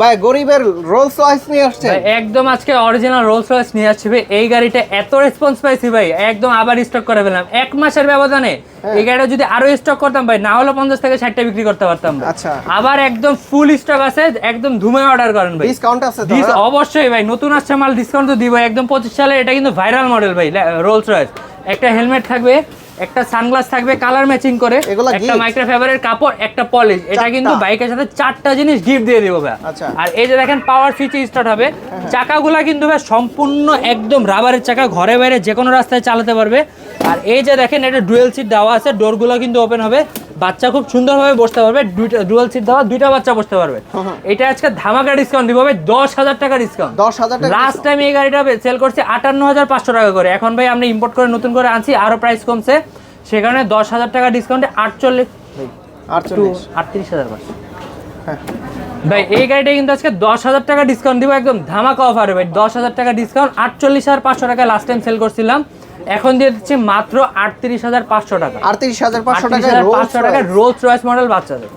ভাই গরিবের Rolls Royce নিয়ে আসছে একদম আজকে অরিজিনাল রোলস রয়েস নিয়ে আসছে ভাই। এই গাড়িটা এত রেসপন্স পাইছি ভাই, একদম আবার স্টক করে ফেলাম 1 মাসের ব্যবধানে। এই গাড়িটা যদি আরো স্টক করতাম ভাই, না হলে 50 থেকে 60টা বিক্রি করতে পারতাম। আচ্ছা, আবার একদম ফুল স্টক আছে, একদম ধুমে অর্ডার করেন ভাই। ডিসকাউন্ট আছে তো? অবশ্যই ভাই, নতুন আসছে মাল, ডিসকাউন্ট তো দিব একদম। 25 সালে এটা কিন্তু ভাইরাল মডেল ভাই রোলস রয়েস। একটা হেলমেট থাকবে, একটা সানগ্লাস থাকবে কালার ম্যাচিং করে, একটা মাইক্রোফাইবারের কাপড়, একটা পলিশ। এটা কিন্তু বাইকের সাথে 4টা জিনিস গিফট দিয়ে দিব ভাই। আর এই যে দেখেন পাওয়ার সুইচে স্টার্ট হবে। চাকাগুলা কিন্তু ভাই সম্পূর্ণ একদম রাবারের চাকা, ঘরে বাইরে যে কোনো রাস্তায় চালাতে পারবে। আর এই যে দেখেন এটা ডুয়েল সিট দেওয়া আছে, ডোরগুলো কিন্তু ওপেন হবে, বাচ্চা খুব সুন্দরভাবে বসতে পারবে। ডুয়েল সিট দেওয়া, 2টা বাচ্চা বসতে পারবে। এটা আজকে ধামাকা ডিসকাউন্ট দিব ভাই, 10,000 টাকা ডিসকাউন্ট। 10,000 টাকা। লাস্ট টাইম এই গাড়িটা সেল করছি 58,500 টাকা করে। এখন ভাই আমরা ইম্পোর্ট করে নতুন করে আনছি, আরো প্রাইস কমছে, সে কারণে 10,000 টাকা ডিসকাউন্টে 38,500 ভাই। এই গাড়িটা কিন্তু আজকে 10,000 টাকা ডিসকাউন্ট দিব, একদম ধামাকা অফারে ভাই। 10,000 টাকা ডিসকাউন্ট, 48,500 টাকা লাস্ট টাইম সেল করছিলাম, এখন দিয়ে দিচ্ছি মাত্র 38,500 টাকা। 38,500 টাকা রোলস রয়েস মডেল বাচ্চাদের।